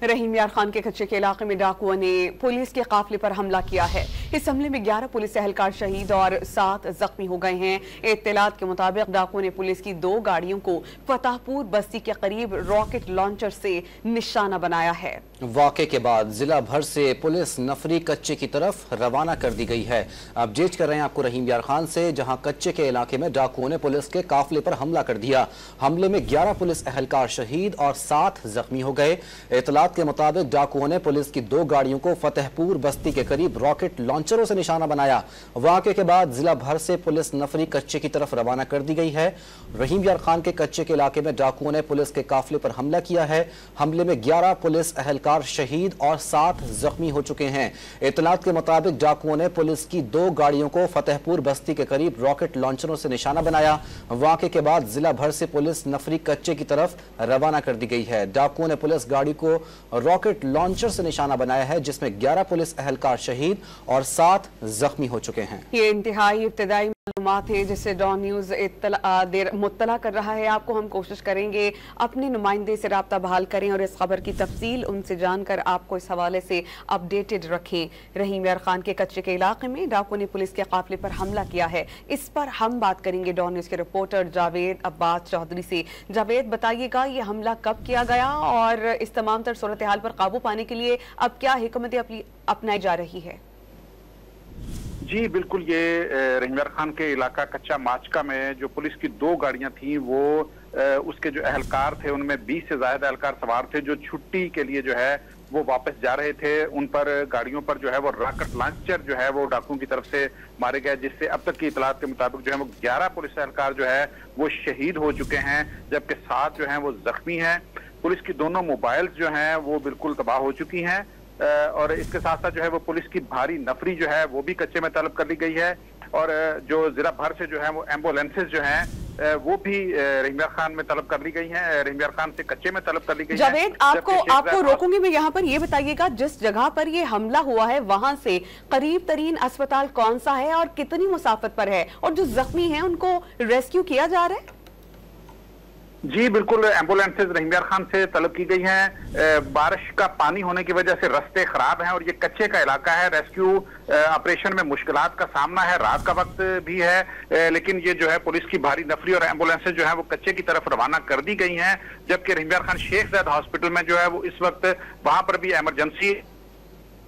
रहीम यार खान के कच्चे के इलाके में डाकुओं ने पुलिस के काफिले पर हमला किया है। इस हमले में 11 पुलिस एहलकार शहीद और 7 जख्मी हो गए हैं। इत्तलात के मुताबिक डाकुओं ने पुलिस की 2 गाड़ियों को फतेहपुर बस्ती के करीब रॉकेट लॉन्चर से निशाना बनाया है। वाक़े के बाद जिला भर से पुलिस नफरी कच्चे की तरफ रवाना कर दी गई है। अपडेट कर रहे हैं आपको रहीम यार खान से, जहां कच्चे के इलाके में डाकुओं ने पुलिस के काफिले पर हमला कर दिया। हमले में 11 पुलिस एहलकार शहीद और 7 जख्मी हो गए। इत्तलात के मुताबिक डाकुओं ने पुलिस की 2 गाड़ियों को फतेहपुर बस्ती के करीब रॉकेट लॉन्चरों से निशाना बनाया। वाक़े के बाद जिला भर से पुलिस नफरी कच्चे की तरफ रवाना कर दी गई है। रहीम यार खान के कच्चे के इलाके में डाकुओं ने पुलिस के काफिले पर हमला किया है। हमले में 11 पुलिस एहलकार शहीद और 7 जख्मी हो चुके हैं। इत्तलात के मुताबिक डाकुओं ने पुलिस की 2 गाड़ियों को फतेहपुर बस्ती के करीब रॉकेट लॉन्चरों से निशाना बनाया। वाक़े के बाद जिला भर से पुलिस नफरी कच्चे की तरफ रवाना कर दी गई है। डाकुओं ने पुलिस गाड़ी को रॉकेट लॉन्चर से निशाना बनाया है, जिसमें 11 पुलिस एहलकार शहीद और 7 जख्मी हो चुके हैं। ये इंतहाई इब्तिदाई मालूमात है जिससे डॉन न्यूज मुत्तला कर रहा है। आपको हम कोशिश करेंगे अपने नुमाइंदे से राब्ता बहाल करें और इस खबर की तफसील उनसे जानकर आपको इस हवाले से अपडेटेड रखें। रहीम यार खान के कच्चे के इलाके में डाकुओं ने पुलिस के काफिले पर हमला किया है। इस पर हम बात करेंगे डॉन न्यूज के रिपोर्टर जावेद अब्बास चौधरी से। जावेद, बताइएगा ये हमला कब किया गया और इस तमाम तर सूरत हाल पर काबू पाने के लिए अब क्या हिकमत अपनाई जा रही है? जी बिल्कुल, ये रहीम यार खान के इलाका कच्चा माचका में जो पुलिस की 2 गाड़ियां थी, वो उसके जो एहलकार थे उनमें 20 से ज्यादा एहलकार सवार थे जो छुट्टी के लिए जो है वो वापस जा रहे थे। उन पर गाड़ियों पर जो है वो रॉकेट लॉन्चर जो है वो डाकुओं की तरफ से मारे गए, जिससे अब तक की इतलात के मुताबिक जो है वो 11 पुलिस एहलकार जो है वो शहीद हो चुके हैं, जबकि 7 जो है वो जख्मी हैं। पुलिस की दोनों मोबाइल्स जो हैं वो बिल्कुल तबाह हो चुकी हैं और इसके साथ साथ जो है वो पुलिस की भारी नफरी जो है वो भी कच्चे में तलब कर ली गई है और जो जिला भर से जो है वो एम्बुलेंसेज जो हैं वो भी रहीम यार खान में तलब कर ली गई हैं, रहीम यार खान से कच्चे में तलब कर ली गई है। जावेद, आपको रोकूंगी मैं यहाँ पर। ये बताइएगा जिस जगह पर ये हमला हुआ है वहां से करीब तरीन अस्पताल कौन सा है और कितनी मुसाफत पर है, और जो जख्मी हैं उनको रेस्क्यू किया जा रहा है? जी बिल्कुल, एम्बुलेंसेज रहीम यार खान से तलब की गई हैं। बारिश का पानी होने की वजह से रास्ते खराब हैं और ये कच्चे का इलाका है। रेस्क्यू ऑपरेशन में मुश्किलात का सामना है, रात का वक्त भी है, लेकिन ये जो है पुलिस की भारी नफरी और एम्बुलेंसेज जो है वो कच्चे की तरफ रवाना कर दी गई हैं। जबकि रहीम यार खान शेख ज़ैद हॉस्पिटल में जो है वो इस वक्त वहां पर भी इमरजेंसी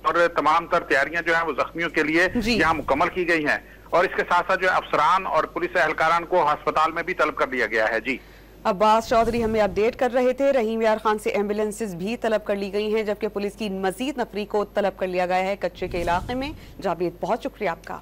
और तमाम तर तैयारियां जो है वो जख्मियों के लिए यहाँ मुकम्मल की गई हैं और इसके साथ साथ जो है अफसरान और पुलिस एहलकारान को अस्पताल में भी तलब कर दिया गया है। जी, अब्बास चौधरी हमें अपडेट कर रहे थे। रहीम यार खान से एम्बुलेंसेज भी तलब कर ली गई हैं, जबकि पुलिस की मजीद नफरी को तलब कर लिया गया है कच्चे के इलाके में। जावेद, बहुत शुक्रिया आपका।